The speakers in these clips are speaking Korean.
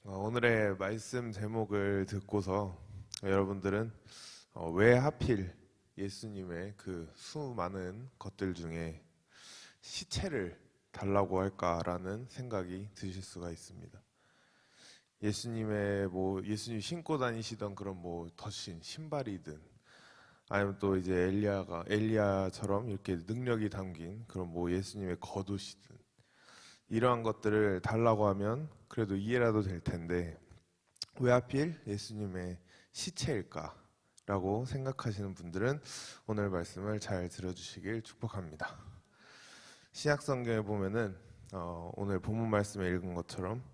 오늘의 말씀 제목을 듣고서 여러분들은 왜 하필 예수님의 그 수많은 것들 중에 시체를 달라고 할까라는 생각이 드실 수가 있습니다. 예수님 신고 다니시던 그런 덧신 신발이든 아니면 또 이제 엘리야처럼 이렇게 능력이 담긴 그런 예수님의 겉옷이든 이러한 것들을 달라고 하면 그래도 이해라도 될 텐데 왜 하필 예수님의 시체일까? 라고 생각하시는 분들은 오늘 말씀을 잘 들어주시길 축복합니다. 신약성경에 보면은 오늘 본문 말씀에 읽은 것처럼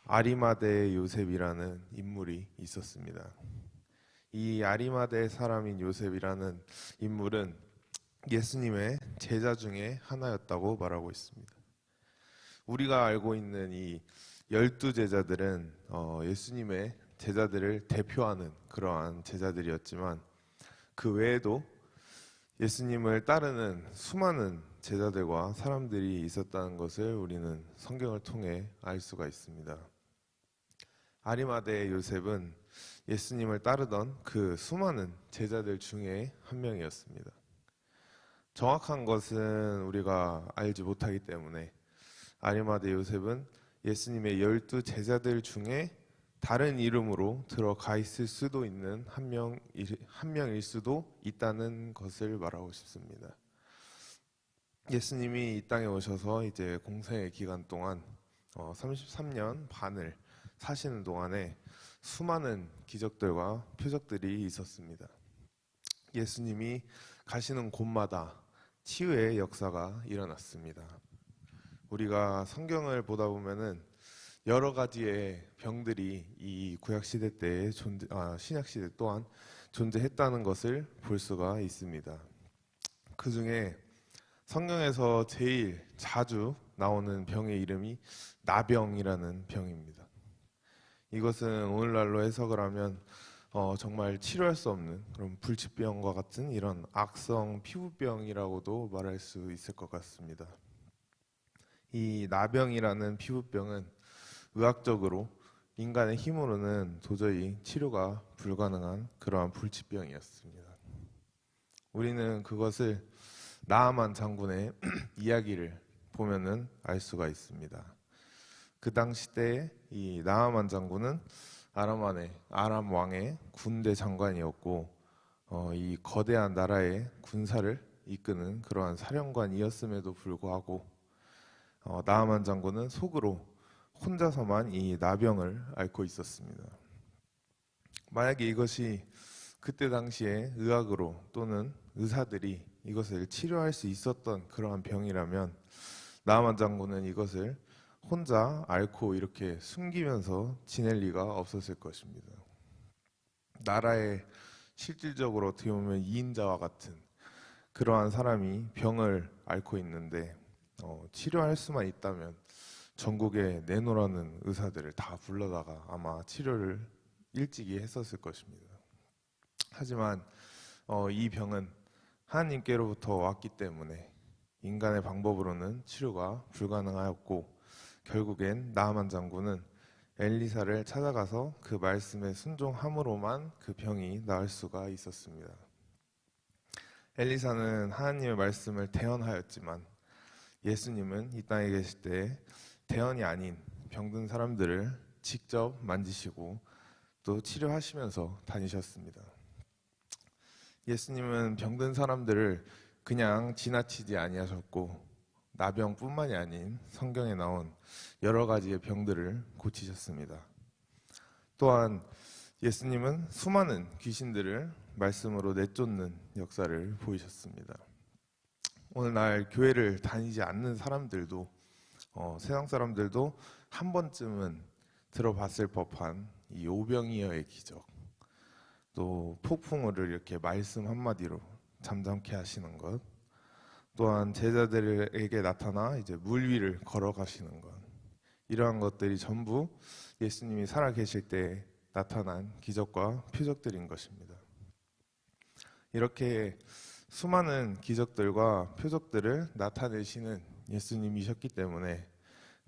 아리마대 요셉이라는 인물이 있었습니다. 이 아리마대 사람인 요셉이라는 인물은 예수님의 제자 중에 하나였다고 말하고 있습니다. 우리가 알고 있는 이 12제자들은 예수님의 제자들을 대표하는 그러한 제자들이었지만 그 외에도 예수님을 따르는 수많은 제자들과 사람들이 있었다는 것을 우리는 성경을 통해 알 수가 있습니다. 아리마대 요셉은 예수님을 따르던 그 수많은 제자들 중에 한 명이었습니다. 정확한 것은 우리가 알지 못하기 때문에 아리마대 요셉은 예수님의 12제자들 중에 다른 이름으로 들어가 있을 수도 있는 한 명일 수도 있다는 것을 말하고 싶습니다. 예수님이 이 땅에 오셔서 이제 공생의 기간 동안 33년 반을 사시는 동안에 수많은 기적들과 표적들이 있었습니다. 예수님이 가시는 곳마다 치유의 역사가 일어났습니다. 우리가 성경을 보다 보면은 여러 가지의 병들이 이 구약 시대 때에 신약 시대 또한 존재했다는 것을 볼 수가 있습니다. 그 중에 성경에서 제일 자주 나오는 병의 이름이 나병이라는 병입니다. 이것은 오늘날로 해석을 하면 정말 치료할 수 없는 그런 불치병과 같은 이런 악성 피부병이라고도 말할 수 있을 것 같습니다. 이 나병이라는 피부병은 의학적으로 인간의 힘으로는 도저히 치료가 불가능한 그러한 불치병이었습니다. 우리는 그것을 나아만 장군의 이야기를 보면은 알 수가 있습니다. 그 당시 때 이 나아만 장군은 아람 왕의 군대 장관이었고 이 거대한 나라의 군사를 이끄는 그러한 사령관이었음에도 불구하고 나아만 장군은 속으로 혼자서만 이 나병을 앓고 있었습니다. 만약에 이것이 그때 당시에 의학으로 또는 의사들이 이것을 치료할 수 있었던 그러한 병이라면 나아만 장군은 이것을 혼자 앓고 이렇게 숨기면서 지낼 리가 없었을 것입니다. 나라에 실질적으로 어떻게 보면 이인자와 같은 그러한 사람이 병을 앓고 있는데 치료할 수만 있다면 전국에 내놓으라는 의사들을 다 불러다가 아마 치료를 일찍이 했었을 것입니다. 하지만 이 병은 하나님께로부터 왔기 때문에 인간의 방법으로는 치료가 불가능하였고 결국엔 나아만 장군은 엘리사를 찾아가서 그 말씀에 순종함으로만 그 병이 나을 수가 있었습니다. 엘리사는 하나님의 말씀을 대언하였지만 예수님은 이 땅에 계실 때 대언이 아닌 병든 사람들을 직접 만지시고 또 치료하시면서 다니셨습니다. 예수님은 병든 사람들을 그냥 지나치지 아니하셨고 나병뿐만이 아닌 성경에 나온 여러 가지의 병들을 고치셨습니다. 또한 예수님은 수많은 귀신들을 말씀으로 내쫓는 역사를 보이셨습니다. 오늘날 교회를 다니지 않는 사람들도 세상 사람들도 한 번쯤은 들어봤을 법한 이 오병이어의 기적, 또 폭풍우를 이렇게 말씀 한마디로 잠잠케 하시는 것, 또한 제자들에게 나타나 이제 물 위를 걸어가시는 것, 이러한 것들이 전부 예수님이 살아계실 때 나타난 기적과 표적들인 것입니다. 이렇게 수많은 기적들과 표적들을 나타내시는 예수님이셨기 때문에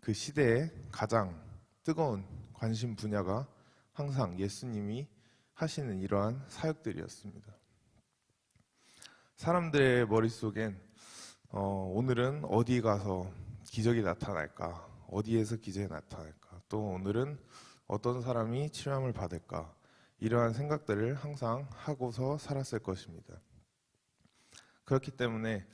그 시대에 가장 뜨거운 관심 분야가 항상 예수님이 하시는 이러한 사역들이었습니다. 사람들의 머릿속엔 오늘은 어디 가서 기적이 나타날까? 어디에서 기적이 나타날까? 또 오늘은 어떤 사람이 치료함을 받을까? 이러한 생각들을 항상 하고서 살았을 것입니다. 그렇기 때문에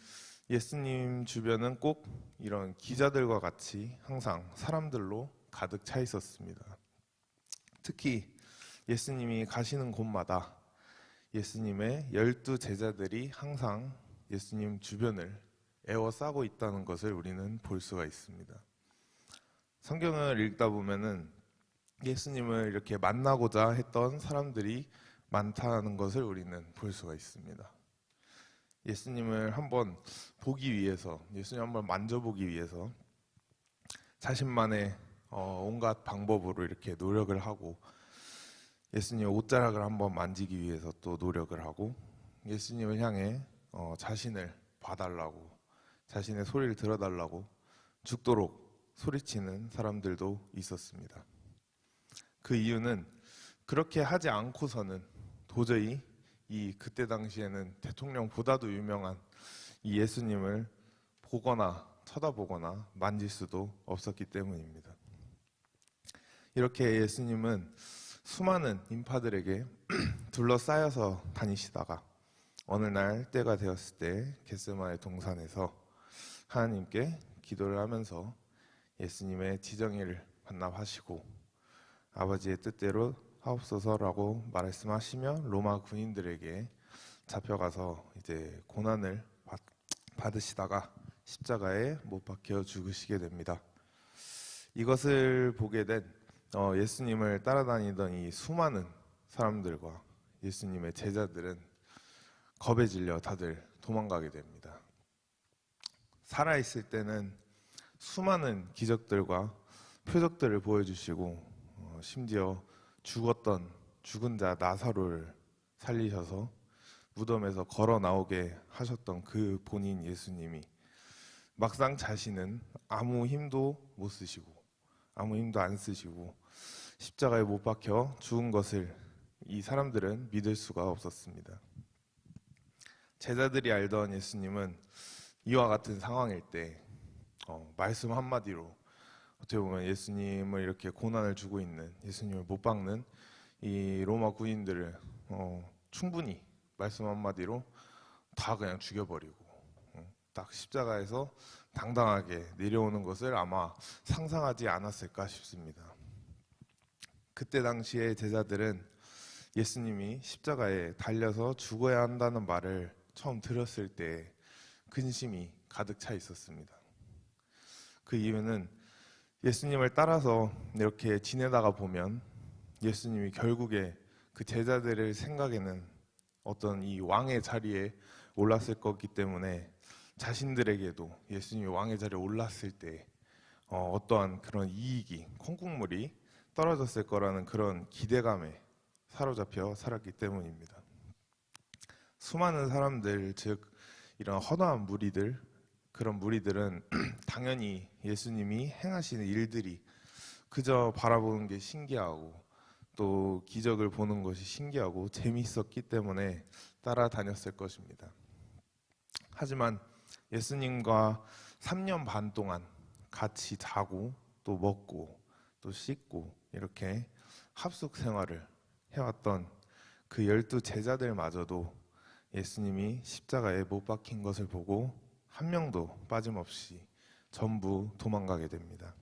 예수님 주변은 꼭 이런 기자들과 같이 항상 사람들로 가득 차 있었습니다. 특히 예수님이 가시는 곳마다 예수님의 12 제자들이 항상 예수님 주변을 에워싸고 있다는 것을 우리는 볼 수가 있습니다. 성경을 읽다 보면은 예수님을 이렇게 만나고자 했던 사람들이 많다는 것을 우리는 볼 수가 있습니다. 예수님을 한번 보기 위해서, 예수님 한번 만져보기 위해서 자신만의 온갖 방법으로 이렇게 노력을 하고, 예수님의 옷자락을 한번 만지기 위해서 또 노력을 하고, 예수님을 향해 자신을 봐달라고, 자신의 소리를 들어달라고 죽도록 소리치는 사람들도 있었습니다. 그 이유는 그렇게 하지 않고서는 도저히 그때 당시에는 대통령보다도 유명한 이 예수님을 보거나 쳐다보거나 만질 수도 없었기 때문입니다. 이렇게 예수님은 수많은 인파들에게 둘러싸여서 다니시다가 어느 날 때가 되었을 때 겟세마네 동산에서 하나님께 기도를 하면서 예수님의 지정의를 반납하시고 아버지의 뜻대로 하옵소서라고 말씀하시며 로마 군인들에게 잡혀가서 이제 고난을 받으시다가 십자가에 못 박혀 죽으시게 됩니다. 이것을 보게 된 예수님을 따라다니던 이 수많은 사람들과 예수님의 제자들은 겁에 질려 다들 도망가게 됩니다. 살아있을 때는 수많은 기적들과 표적들을 보여주시고 심지어 죽은 자 나사로를 살리셔서 무덤에서 걸어 나오게 하셨던 그 본인 예수님이 막상 자신은 아무 힘도 못 쓰시고 아무 힘도 안 쓰시고 십자가에 못 박혀 죽은 것을 이 사람들은 믿을 수가 없었습니다. 제자들이 알던 예수님은 이와 같은 상황일 때 말씀 한마디로 어떻게 보면 예수님을 이렇게 고난을 주고 있는, 예수님을 못 박는 이 로마 군인들을 충분히 말씀 한마디로 다 그냥 죽여버리고 딱 십자가에서 당당하게 내려오는 것을 아마 상상하지 않았을까 싶습니다. 그때 당시에 제자들은 예수님이 십자가에 달려서 죽어야 한다는 말을 처음 들었을 때 근심이 가득 차 있었습니다. 그 이유는 예수님을 따라서 이렇게 지내다가 보면 예수님이 결국에 그 제자들의 생각에는 어떤 이 왕의 자리에 올랐을 거기 때문에 자신들에게도 예수님이 왕의 자리에 올랐을 때 어떠한 그런 이익이, 콩국물이 떨어졌을 거라는 그런 기대감에 사로잡혀 살았기 때문입니다. 수많은 사람들, 즉 이런 허다한 무리들, 그런 무리들은 당연히 예수님이 행하시는 일들이 그저 바라보는 게 신기하고 또 기적을 보는 것이 신기하고 재미있었기 때문에 따라다녔을 것입니다. 하지만 예수님과 3년 반 동안 같이 자고 또 먹고 또 씻고 이렇게 합숙 생활을 해왔던 그 12 제자들마저도 예수님이 십자가에 못 박힌 것을 보고 한 명도 빠짐없이 전부 도망가게 됩니다.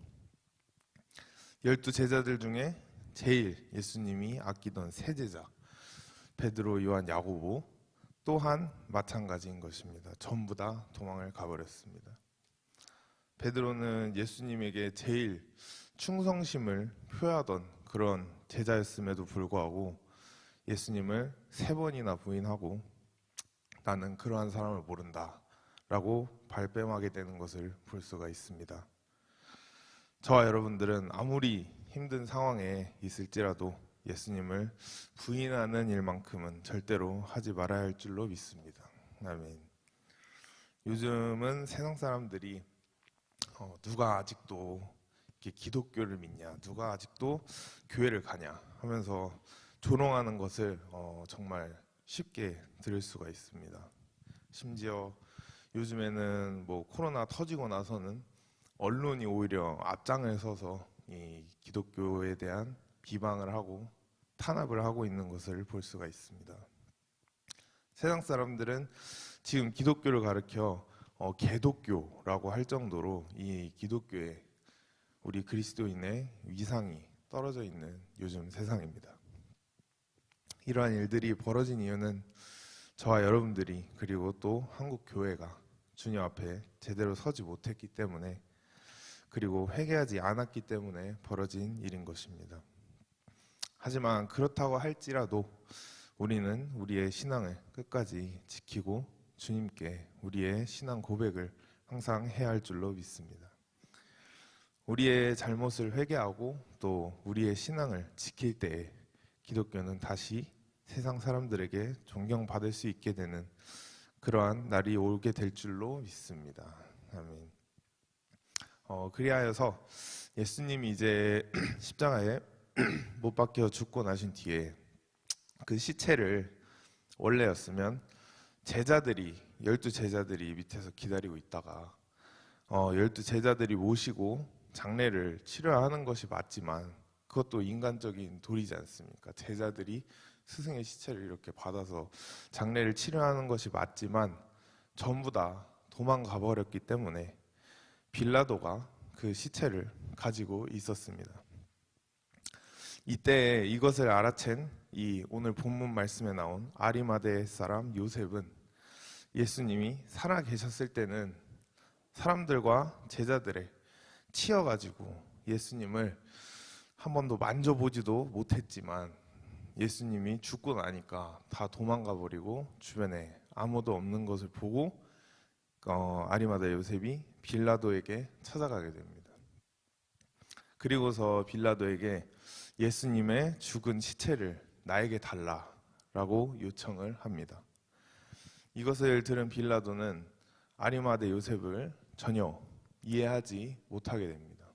12 제자들 중에 제일 예수님이 아끼던 세 제자 베드로, 요한, 야고보 또한 마찬가지인 것입니다. 전부 다 도망을 가버렸습니다. 베드로는 예수님에게 제일 충성심을 표하던 그런 제자였음에도 불구하고 예수님을 3번이나 부인하고 나는 그러한 사람을 모른다 라고 발뺌하게 되는 것을 볼 수가 있습니다. 저와 여러분들은 아무리 힘든 상황에 있을지라도 예수님을 부인하는 일만큼은 절대로 하지 말아야 할 줄로 믿습니다. 아멘. 요즘은 세상 사람들이 누가 아직도 이렇게 기독교를 믿냐, 누가 아직도 교회를 가냐 하면서 조롱하는 것을 정말 쉽게 들을 수가 있습니다. 심지어 요즘에는 뭐 코로나 터지고 나서는 언론이 오히려 앞장을 서서 이 기독교에 대한 비방을 하고 탄압을 하고 있는 것을 볼 수가 있습니다. 세상 사람들은 지금 기독교를 가리켜 개독교라고 할 정도로 이 기독교에 우리 그리스도인의 위상이 떨어져 있는 요즘 세상입니다. 이러한 일들이 벌어진 이유는 저와 여러분들이 그리고 또 한국 교회가 주님 앞에 제대로 서지 못했기 때문에 그리고 회개하지 않았기 때문에 벌어진 일인 것입니다. 하지만 그렇다고 할지라도 우리는 우리의 신앙을 끝까지 지키고 주님께 우리의 신앙 고백을 항상 해야 할 줄로 믿습니다. 우리의 잘못을 회개하고 또 우리의 신앙을 지킬 때에 기독교는 다시 세상 사람들에게 존경받을 수 있게 되는 그러한 날이 오게 될 줄로 믿습니다. 아멘. 그리하여서 예수님이 이제 십자가에 못 박혀 죽고 나신 뒤에 그 시체를 원래였으면 제자들이 12제자들이 밑에서 기다리고 있다가 12제자들이 모시고 장례를 치러야 하는 것이 맞지만 그것도 인간적인 도리지 않습니까? 제자들이 스승의 시체를 이렇게 받아서 장례를 치러야 하는 것이 맞지만 전부 다 도망가 버렸기 때문에 빌라도가 그 시체를 가지고 있었습니다. 이때 이것을 알아챈 이 오늘 본문 말씀에 나온 아리마대 사람 요셉은 예수님이 살아 계셨을 때는 사람들과 제자들에 치여가지고 예수님을 한 번도 만져보지도 못했지만 예수님이 죽고 나니까 다 도망가 버리고 주변에 아무도 없는 것을 보고 아리마대 요셉이 빌라도에게 찾아가게 됩니다. 그리고서 빌라도에게 예수님의 죽은 시체를 나에게 달라라고 요청을 합니다. 이것을 들은 빌라도는 아리마대 요셉을 전혀 이해하지 못하게 됩니다.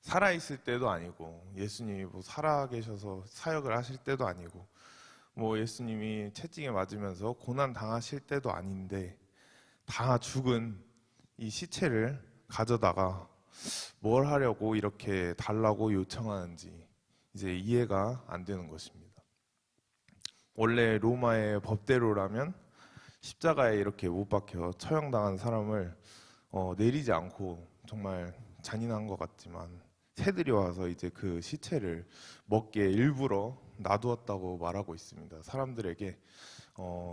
살아있을 때도 아니고 예수님이 뭐 살아계셔서 사역을 하실 때도 아니고 뭐 예수님이 채찍에 맞으면서 고난 당하실 때도 아닌데 다 죽은 이 시체를 가져다가 뭘 하려고 이렇게 달라고 요청하는지 이제 이해가 안 되는 것입니다. 원래 로마의 법대로라면 십자가에 이렇게 못 박혀 처형당한 사람을 내리지 않고 정말 잔인한 것 같지만 새들이 와서 이제 그 시체를 먹게 일부러 놔두었다고 말하고 있습니다. 사람들에게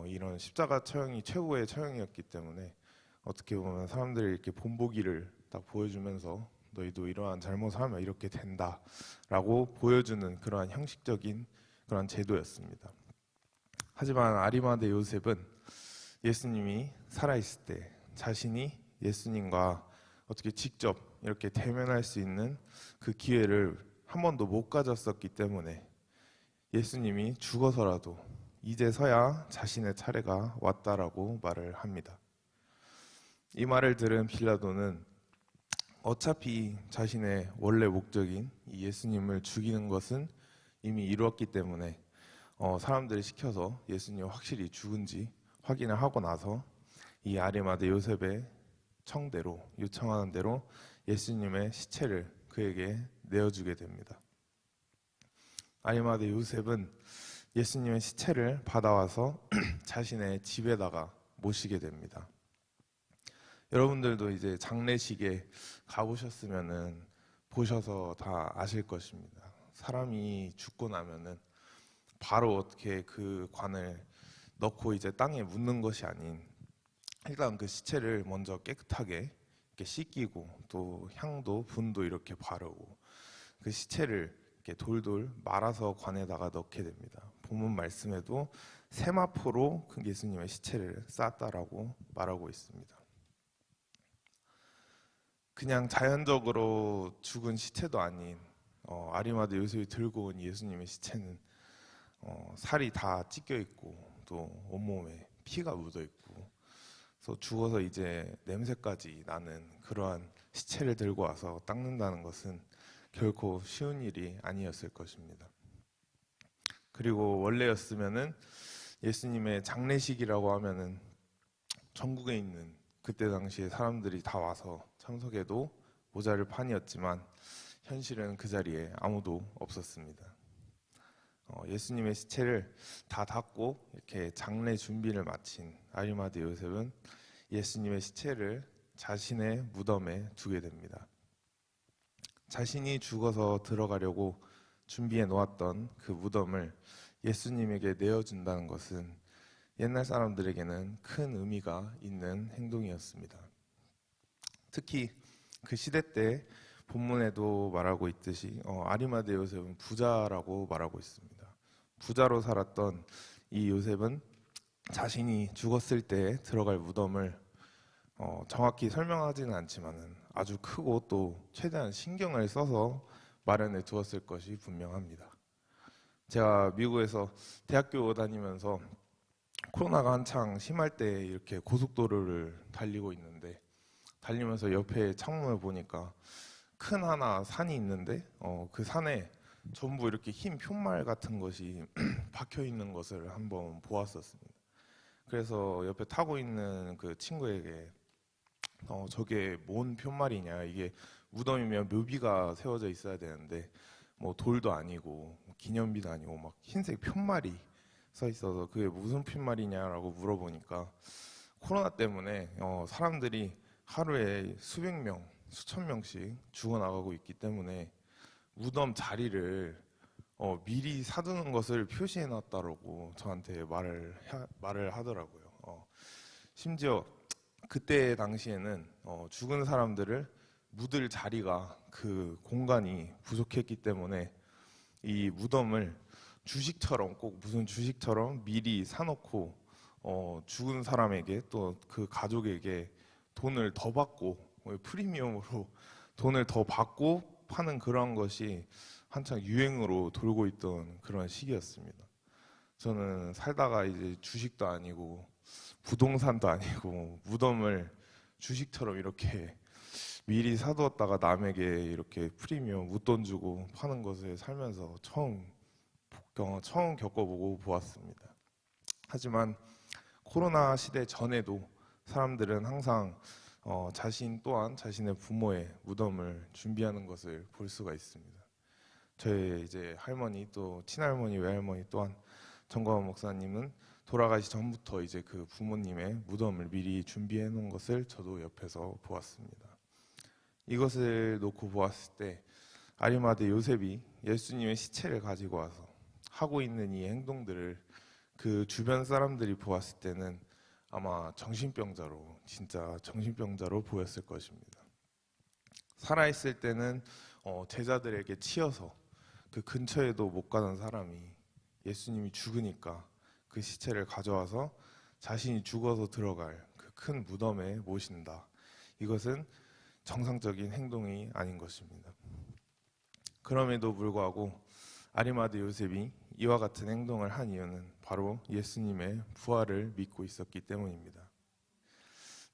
이런 십자가 처형이 최고의 처형이었기 때문에 어떻게 보면 사람들이 이렇게 본보기를 딱 보여주면서 너희도 이러한 잘못을 하면 이렇게 된다라고 보여주는 그러한 형식적인 그런 제도였습니다. 하지만 아리마대 요셉은 예수님이 살아있을 때 자신이 예수님과 어떻게 직접 이렇게 대면할 수 있는 그 기회를 한 번도 못 가졌었기 때문에 예수님이 죽어서라도 이제서야 자신의 차례가 왔다라고 말을 합니다. 이 말을 들은 빌라도는 어차피 자신의 원래 목적인 이 예수님을 죽이는 것은 이미 이루었기 때문에 사람들을 시켜서 예수님이 확실히 죽은지 확인을 하고 나서 이 아리마대 요셉의 청대로 요청하는 대로 예수님의 시체를 그에게 내어주게 됩니다. 아리마대 요셉은 예수님의 시체를 받아와서 자신의 집에다가 모시게 됩니다. 여러분들도 이제 장례식에 가보셨으면은 보셔서 다 아실 것입니다. 사람이 죽고 나면은 바로 어떻게 그 관을 넣고 이제 땅에 묻는 것이 아닌 일단 그 시체를 먼저 깨끗하게 이렇게 씻기고 또 향도 분도 이렇게 바르고 그 시체를 이렇게 돌돌 말아서 관에다가 넣게 됩니다. 본문 말씀에도 세마포로 그 예수님의 시체를 쌌다라고 말하고 있습니다. 그냥 자연적으로 죽은 시체도 아닌 아리마대 요셉이 들고 온 예수님의 시체는 살이 다 찢겨 있고 또 온몸에 피가 묻어 있고 그래서 죽어서 이제 냄새까지 나는 그러한 시체를 들고 와서 닦는다는 것은 결코 쉬운 일이 아니었을 것입니다. 그리고 원래였으면은 예수님의 장례식이라고 하면은 전국에 있는 그때 당시에 사람들이 다 와서 참석해도 모자를 판이었지만 현실은 그 자리에 아무도 없었습니다. 예수님의 시체를 다 닦고 이렇게 장례 준비를 마친 아리마대 요셉은 예수님의 시체를 자신의 무덤에 두게 됩니다. 자신이 죽어서 들어가려고 준비해 놓았던 그 무덤을 예수님에게 내어준다는 것은 옛날 사람들에게는 큰 의미가 있는 행동이었습니다. 특히 그 시대 때 본문에도 말하고 있듯이 아리마대 요셉은 부자라고 말하고 있습니다. 부자로 살았던 이 요셉은 자신이 죽었을 때 들어갈 무덤을 정확히 설명하지는 않지만은 아주 크고 또 최대한 신경을 써서 마련해 두었을 것이 분명합니다. 제가 미국에서 대학교 다니면서 코로나가 한창 심할 때 이렇게 고속도로를 달리고 있는데 달리면서 옆에 창문을 보니까 큰 하나 산이 있는데 그 산에 전부 이렇게 흰 푯말 같은 것이 박혀 있는 것을 한번 보았었습니다. 그래서 옆에 타고 있는 그 친구에게 저게 뭔 푯말이냐, 이게 무덤이면 묘비가 세워져 있어야 되는데 뭐 돌도 아니고 기념비도 아니고 막 흰색 푯말이 써 있어서 그게 무슨 푯말이냐라고 물어보니까 코로나 때문에 사람들이 하루에 수백 명, 수천 명씩 죽어나가고 있기 때문에 무덤 자리를 미리 사두는 것을 표시해 놨다라고 저한테 말을 하더라고요. 심지어 그때 당시에는 죽은 사람들을 묻을 자리가 그 공간이 부족했기 때문에 이 무덤을 주식처럼 꼭 무슨 주식처럼 미리 사놓고 죽은 사람에게 또 그 가족에게 돈을 더 받고 프리미엄으로 돈을 더 받고 파는 그런 것이 한창 유행으로 돌고 있던 그런 시기였습니다. 저는 살다가 이제 주식도 아니고 부동산도 아니고 무덤을 주식처럼 이렇게 미리 사두었다가 남에게 이렇게 프리미엄 웃돈 주고 파는 것을 살면서 처음 겪어보고 보았습니다. 하지만 코로나 시대 전에도 사람들은 항상 자신 또한 자신의 부모의 무덤을 준비하는 것을 볼 수가 있습니다. 저희 이제 할머니 또 친할머니 외할머니 또한 정광훈 목사님은 돌아가시 전부터 이제 그 부모님의 무덤을 미리 준비해 놓은 것을 저도 옆에서 보았습니다. 이것을 놓고 보았을 때 아리마대 요셉이 예수님의 시체를 가지고 와서 하고 있는 이 행동들을 그 주변 사람들이 보았을 때는 아마 진짜 정신병자로 보였을 것입니다. 살아있을 때는 제자들에게 치여서 그 근처에도 못 가는 사람이 예수님이 죽으니까 그 시체를 가져와서 자신이 죽어서 들어갈 그 큰 무덤에 모신다. 이것은 정상적인 행동이 아닌 것입니다. 그럼에도 불구하고 아리마대 요셉이 이와 같은 행동을 한 이유는 바로 예수님의 부활을 믿고 있었기 때문입니다.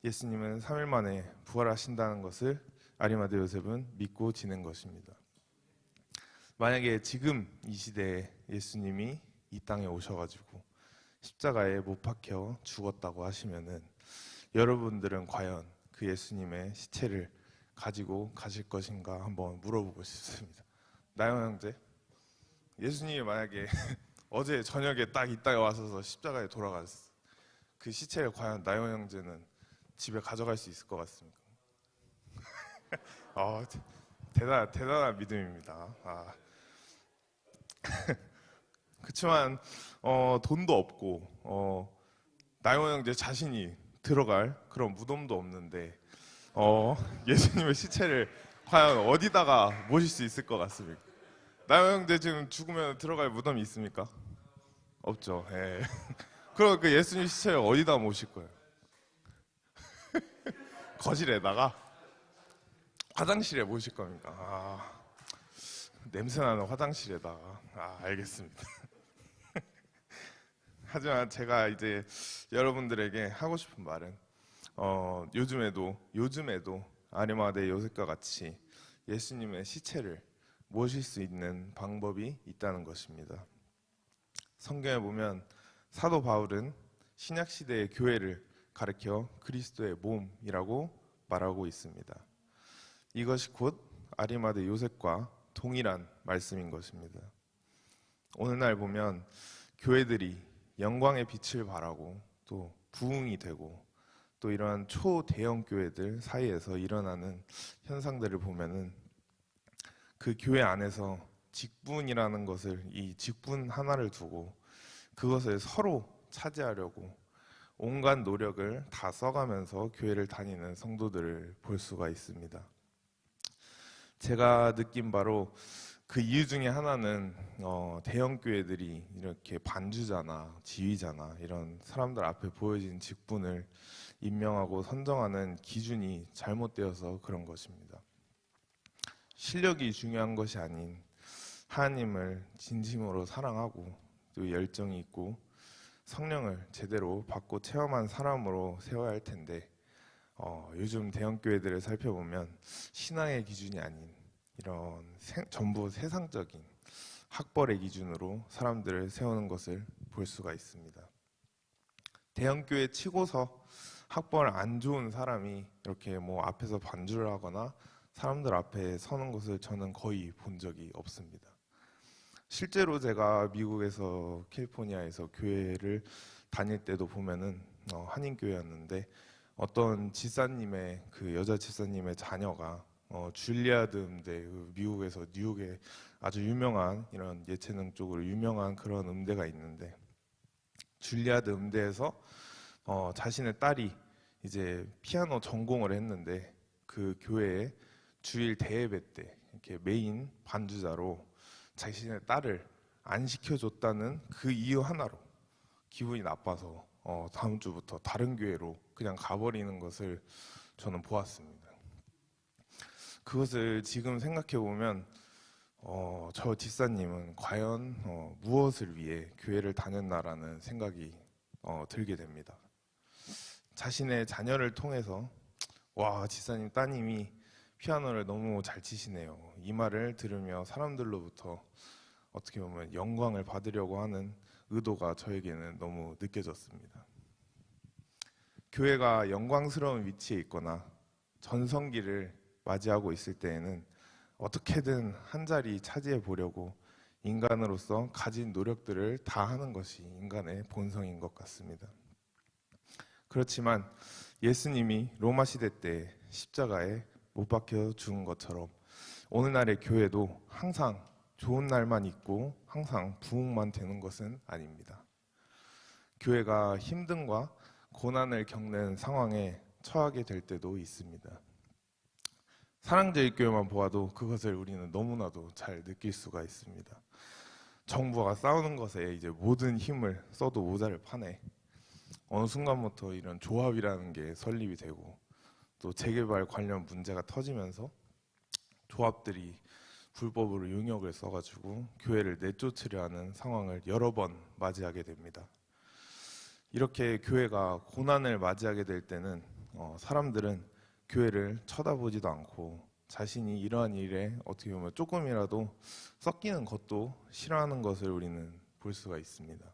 예수님은 3일 만에 부활하신다는 것을 아리마대 요셉은 믿고 지낸 것입니다. 만약에 지금 이 시대에 예수님이 이 땅에 오셔가지고 십자가에 못 박혀 죽었다고 하시면은 여러분들은 과연 그 예수님의 시체를 가지고 가실 것인가 한번 물어보고 싶습니다. 나영 형제, 예수님이 만약에 어제 저녁에 딱 이 땅에 와서 십자가에 돌아갔어. 그 시체를 과연 나영 형제는 집에 가져갈 수 있을 것 같습니까? 대단한 믿음입니다. 그렇지만 돈도 없고 나영 형제 자신이 들어갈 그런 무덤도 없는데 예수님의 시체를 과연 어디다가 모실 수 있을 것 같습니까? 나영 형제 지금 죽으면 들어갈 무덤이 있습니까? 없죠. 예. 그럼 그 예수님 시체를 어디다 모실 거예요? 거실에다가? 화장실에 모실 겁니까? 냄새나는 화장실에다가. 알겠습니다. 하지만 제가 이제 여러분들에게 하고 싶은 말은 요즘에도 아리마대 요셉과 같이 예수님의 시체를 모실 수 있는 방법이 있다는 것입니다. 성경에 보면 사도 바울은 신약 시대의 교회를 가리켜 그리스도의 몸이라고 말하고 있습니다. 이것이 곧 아리마대 요셉과 동일한 말씀인 것입니다. 오늘날 보면 교회들이 영광의 빛을 발하고 또 부흥이 되고 또 이러한 초대형 교회들 사이에서 일어나는 현상들을 보면은 그 교회 안에서 직분이라는 것을 이 직분 하나를 두고 그것을 서로 차지하려고 온갖 노력을 다 써가면서 교회를 다니는 성도들을 볼 수가 있습니다. 제가 느낀 바로 그 이유 중에 하나는 대형 교회들이 이렇게 반주자나 지휘자나 이런 사람들 앞에 보여진 직분을 임명하고 선정하는 기준이 잘못되어서 그런 것입니다. 실력이 중요한 것이 아닌 하나님을 진심으로 사랑하고 또 열정이 있고 성령을 제대로 받고 체험한 사람으로 세워야 할 텐데 요즘 대형 교회들을 살펴보면 신앙의 기준이 아닌 이런 전부 세상적인 학벌의 기준으로 사람들을 세우는 것을 볼 수가 있습니다. 대형 교회 치고서 학벌 안 좋은 사람이 이렇게 뭐 앞에서 반주를 하거나 사람들 앞에 서는 것을 저는 거의 본 적이 없습니다. 실제로 제가 미국에서 캘리포니아에서 교회를 다닐 때도 보면은 한인교회였는데 어떤 지사님의 그 여자 지사님의 자녀가 줄리아드 음대, 미국에서 뉴욕에 아주 유명한 이런 예체능 쪽으로 유명한 그런 음대가 있는데 줄리아드 음대에서 자신의 딸이 이제 피아노 전공을 했는데 그 교회에 주일 대예배 때 이렇게 메인 반주자로 자신의 딸을 안 시켜줬다는 그 이유 하나로 기분이 나빠서 다음 주부터 다른 교회로 그냥 가버리는 것을 저는 보았습니다. 그것을 지금 생각해 보면 저 집사님은 과연 무엇을 위해 교회를 다녔나라는 생각이 들게 됩니다. 자신의 자녀를 통해서 와, 집사님 따님이 피아노를 너무 잘 치시네요. 이 말을 들으며 사람들로부터 어떻게 보면 영광을 받으려고 하는 의도가 저에게는 너무 느껴졌습니다. 교회가 영광스러운 위치에 있거나 전성기를 맞이하고 있을 때에는 어떻게든 한 자리 차지해 보려고 인간으로서 가진 노력들을 다 하는 것이 인간의 본성인 것 같습니다. 그렇지만 예수님이 로마 시대 때 십자가에 못 박혀 죽은 것처럼 오늘날의 교회도 항상 좋은 날만 있고 항상 부흥만 되는 것은 아닙니다. 교회가 힘듦과 고난을 겪는 상황에 처하게 될 때도 있습니다. 사랑제일교회만 보아도 그것을 우리는 너무나도 잘 느낄 수가 있습니다. 정부와 싸우는 것에 이제 모든 힘을 써도 모자를 파네. 어느 순간부터 이런 조합이라는 게 설립이 되고 또 재개발 관련 문제가 터지면서 조합들이 불법으로 용역을 써가지고 교회를 내쫓으려 하는 상황을 여러 번 맞이하게 됩니다. 이렇게 교회가 고난을 맞이하게 될 때는 사람들은 교회를 쳐다보지도 않고 자신이 이러한 일에 어떻게 보면 조금이라도 섞이는 것도 싫어하는 것을 우리는 볼 수가 있습니다.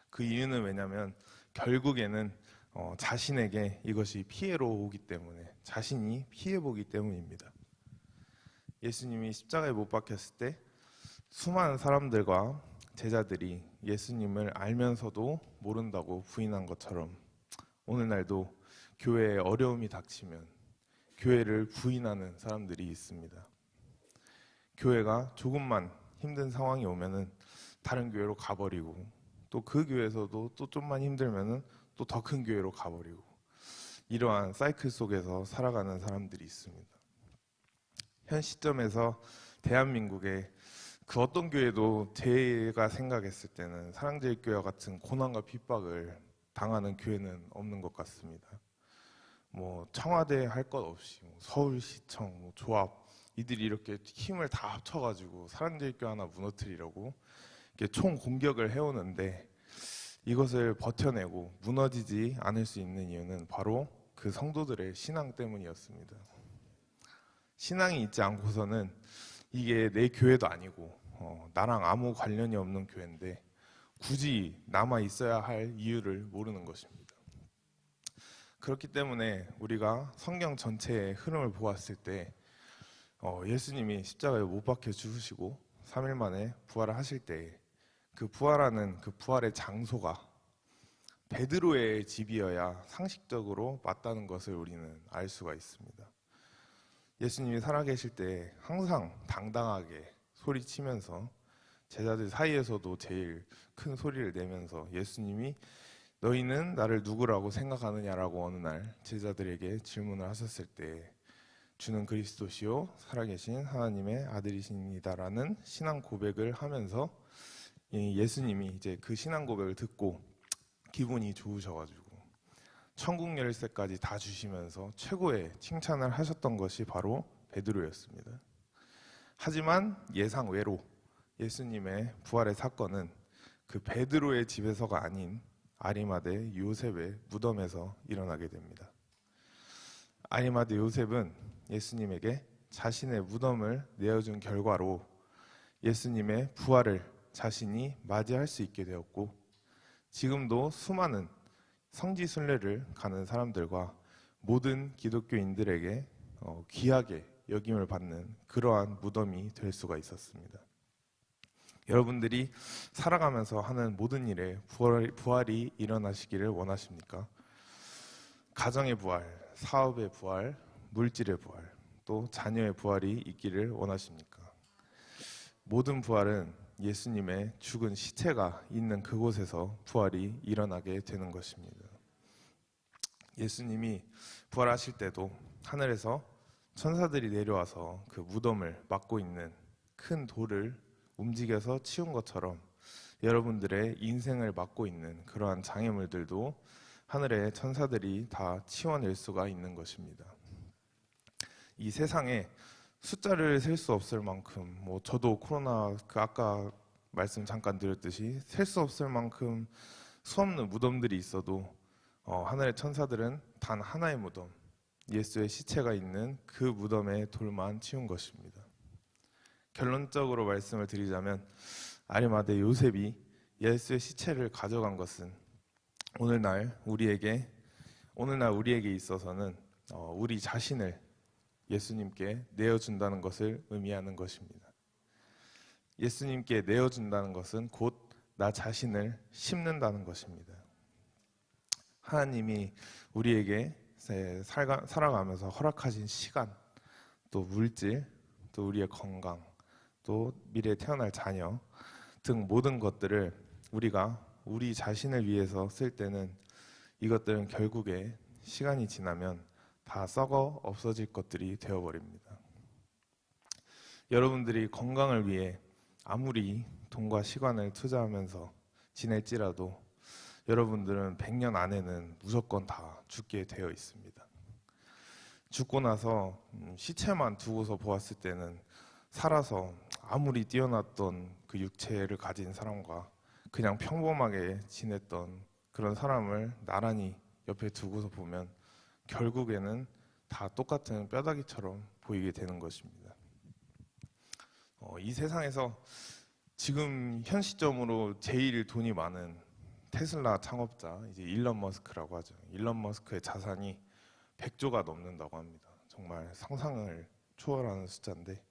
그 이유는 왜냐하면 결국에는 자신에게 이것이 피해로 오기 때문에 자신이 피해보기 때문입니다. 예수님이 십자가에 못 박혔을 때 수많은 사람들과 제자들이 예수님을 알면서도 모른다고 부인한 것처럼 오늘날도 교회에 어려움이 닥치면 교회를 부인하는 사람들이 있습니다. 교회가 조금만 힘든 상황이 오면은 다른 교회로 가버리고 또 그 교회에서도 또 좀만 힘들면은 또 더 큰 교회로 가버리고 이러한 사이클 속에서 살아가는 사람들이 있습니다. 현 시점에서 대한민국의 그 어떤 교회도 제가 생각했을 때는 사랑제일교회와 같은 고난과 핍박을 당하는 교회는 없는 것 같습니다. 뭐 청와대 할 것 없이 서울시청, 조합 이들이 이렇게 힘을 다 합쳐가지고 사랑제일교회 하나 무너뜨리려고 이렇게 총 공격을 해오는데 이것을 버텨내고 무너지지 않을 수 있는 이유는 바로 그 성도들의 신앙 때문이었습니다. 신앙이 있지 않고서는 이게 내 교회도 아니고 나랑 아무 관련이 없는 교회인데 굳이 남아 있어야 할 이유를 모르는 것입니다. 그렇기 때문에 우리가 성경 전체의 흐름을 보았을 때 예수님이 십자가에 못 박혀 죽으시고 3일 만에 부활을 하실 때 그 부활하는 그 부활의 장소가 베드로의 집이어야 상식적으로 맞다는 것을 우리는 알 수가 있습니다. 예수님이 살아계실 때 항상 당당하게 소리치면서 제자들 사이에서도 제일 큰 소리를 내면서 예수님이 너희는 나를 누구라고 생각하느냐라고 어느 날 제자들에게 질문을 하셨을 때 주는 그리스도시요 살아계신 하나님의 아들이십니다라는 신앙 고백을 하면서 예수님이 이제 그 신앙 고백을 듣고 기분이 좋으셔가지고 천국 열쇠까지 다 주시면서 최고의 칭찬을 하셨던 것이 바로 베드로였습니다. 하지만 예상 외로 예수님의 부활의 사건은 그 베드로의 집에서가 아닌 아리마대 요셉의 무덤에서 일어나게 됩니다. 아리마대 요셉은 예수님에게 자신의 무덤을 내어준 결과로 예수님의 부활을 자신이 맞이할 수 있게 되었고 지금도 수많은 성지순례를 가는 사람들과 모든 기독교인들에게 귀하게 여김을 받는 그러한 무덤이 될 수가 있었습니다. 여러분들이 살아가면서 하는 모든 일에 부활이 일어나시기를 원하십니까? 가정의 부활, 사업의 부활, 물질의 부활, 또 자녀의 부활이 있기를 원하십니까? 모든 부활은 예수님의 죽은 시체가 있는 그곳에서 부활이 일어나게 되는 것입니다. 예수님이 부활하실 때도 하늘에서 천사들이 내려와서 그 무덤을 막고 있는 큰 돌을 움직여서 치운 것처럼 여러분들의 인생을 막고 있는 그러한 장애물들도 하늘의 천사들이 다 치워낼 수가 있는 것입니다. 이 세상에 숫자를 셀 수 없을 만큼 저도 코로나 아까 말씀 잠깐 드렸듯이 셀 수 없을 만큼 수없는 무덤들이 있어도 하늘의 천사들은 단 하나의 무덤, 예수의 시체가 있는 그 무덤의 돌만 치운 것입니다. 결론적으로 말씀을 드리자면 아리마대 요셉이 예수의 시체를 가져간 것은 오늘날 우리에게 있어서는 우리 자신을 예수님께 내어준다는 것을 의미하는 것입니다. 예수님께 내어준다는 것은 곧 나 자신을 심는다는 것입니다. 하나님이 우리에게 살아가면서 허락하신 시간, 또 물질, 또 우리의 건강, 또 미래에 태어날 자녀 등 모든 것들을 우리가 우리 자신을 위해서 쓸 때는 이것들은 결국에 시간이 지나면 다 썩어 없어질 것들이 되어버립니다. 여러분들이 건강을 위해 아무리 돈과 시간을 투자하면서 지낼지라도 여러분들은 100년 안에는 무조건 다 죽게 되어 있습니다. 죽고 나서 시체만 두고서 보았을 때는 살아서 아무리 뛰어났던 그 육체를 가진 사람과 그냥 평범하게 지냈던 그런 사람을 나란히 옆에 두고서 보면 결국에는 다 똑같은 뼈다귀처럼 보이게 되는 것입니다. 이 세상에서 지금 현 시점으로 제일 돈이 많은 테슬라 창업자 이제 일론 머스크라고 하죠. 일론 머스크의 자산이 100조가 넘는다고 합니다. 정말 상상을 초월하는 숫자인데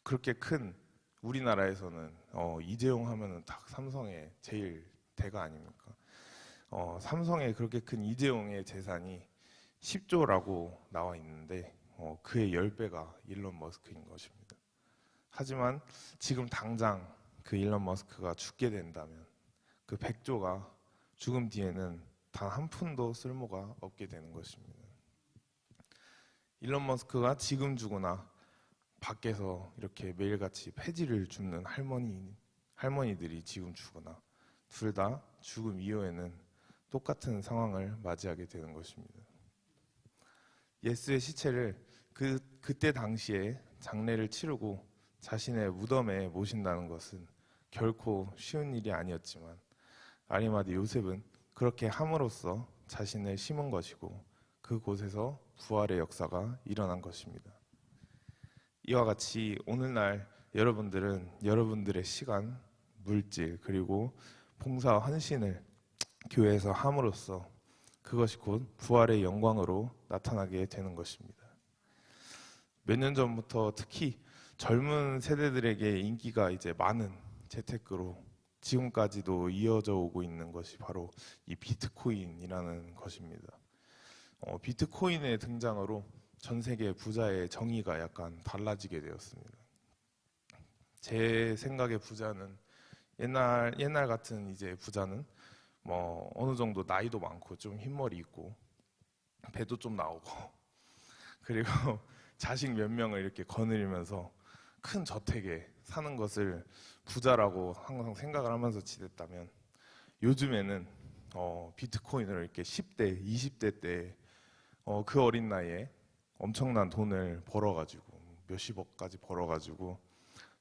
그렇게 큰 우리나라에서는 이재용 하면은 딱 삼성의 제일 대가 아닙니까? 삼성의 그렇게 큰 이재용의 재산이 10조라고 나와 있는데 그의 10배가 일론 머스크인 것입니다. 하지만 지금 당장 그 일론 머스크가 죽게 된다면 그 100조가 죽음 뒤에는 단 한 푼도 쓸모가 없게 되는 것입니다. 일론 머스크가 지금 죽으나 밖에서 이렇게 매일같이 폐지를 줍는 할머니들이 지금 죽으나 둘 다 죽음 이후에는 똑같은 상황을 맞이하게 되는 것입니다. 예수의 시체를 그때 당시에 장례를 치르고 자신의 무덤에 모신다는 것은 결코 쉬운 일이 아니었지만 아리마대 요셉은 그렇게 함으로써 자신을 심은 것이고 그곳에서 부활의 역사가 일어난 것입니다. 이와 같이 오늘날 여러분들은 여러분들의 시간, 물질, 그리고 봉사와 헌신을 교회에서 함으로써 그것이 곧 부활의 영광으로 나타나게 되는 것입니다. 몇 년 전부터 특히 젊은 세대들에게 인기가 이제 많은 재테크로 지금까지도 이어져 오고 있는 것이 바로 이 비트코인이라는 것입니다. 비트코인의 등장으로 전 세계 부자의 정의가 약간 달라지게 되었습니다. 제 생각의 부자는 옛날 같은 이제 부자는 뭐 어느 정도 나이도 많고 좀 흰머리 있고 배도 좀 나오고 그리고 자식 몇 명을 이렇게 거느리면서 큰 저택에 사는 것을 부자라고 항상 생각을 하면서 지냈다면 요즘에는 비트코인을 이렇게 10대, 20대 때 그 어린 나이에 엄청난 돈을 벌어가지고 몇십억까지 벌어가지고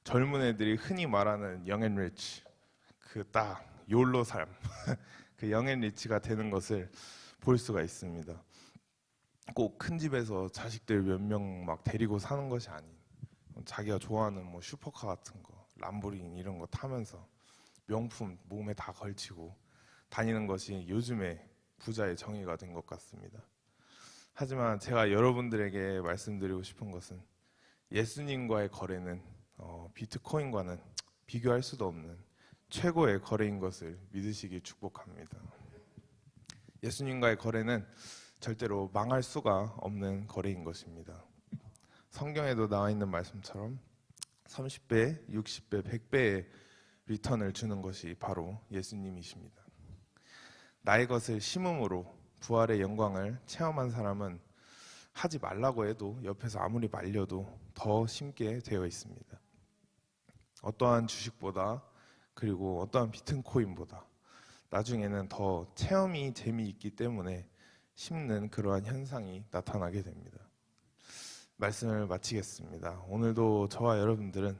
젊은 애들이 흔히 말하는 영앤리치 그 딱 욜로 삶 그 영앤리치가 되는 것을 볼 수가 있습니다. 꼭 큰 집에서 자식들 몇 명 막 데리고 사는 것이 아닌 자기가 좋아하는 뭐 슈퍼카 같은 거 람보르기니 이런 거 타면서 명품 몸에 다 걸치고 다니는 것이 요즘의 부자의 정의가 된 것 같습니다. 하지만 제가 여러분들에게 말씀드리고 싶은 것은 예수님과의 거래는 비트코인과는 비교할 수도 없는 최고의 거래인 것을 믿으시기 축복합니다. 예수님과의 거래는 절대로 망할 수가 없는 거래인 것입니다. 성경에도 나와 있는 말씀처럼 30배, 60배, 100배의 리턴을 주는 것이 바로 예수님이십니다. 나의 것을 심음으로 부활의 영광을 체험한 사람은 하지 말라고 해도 옆에서 아무리 말려도 더 심게 되어 있습니다. 어떠한 주식보다 그리고 어떠한 비트코인보다 나중에는 더 체험이 재미있기 때문에 심는 그러한 현상이 나타나게 됩니다. 말씀을 마치겠습니다. 오늘도 저와 여러분들은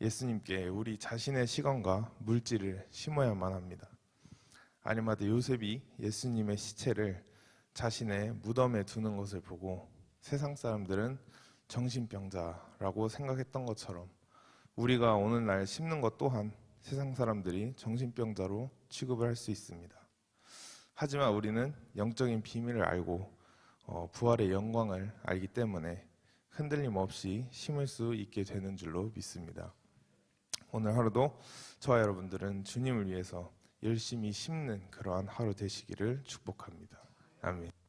예수님께 우리 자신의 시간과 물질을 심어야만 합니다. 아리마대 요셉이 예수님의 시체를 자신의 무덤에 두는 것을 보고 세상 사람들은 정신병자라고 생각했던 것처럼 우리가 오늘날 심는 것 또한 세상 사람들이 정신병자로 취급을 할 수 있습니다. 하지만 우리는 영적인 비밀을 알고 부활의 영광을 알기 때문에 흔들림 없이 심을 수 있게 되는 줄로 믿습니다. 오늘 하루도 저와 여러분들은 주님을 위해서 열심히 심는 그러한 하루 되시기를 축복합니다. 아멘.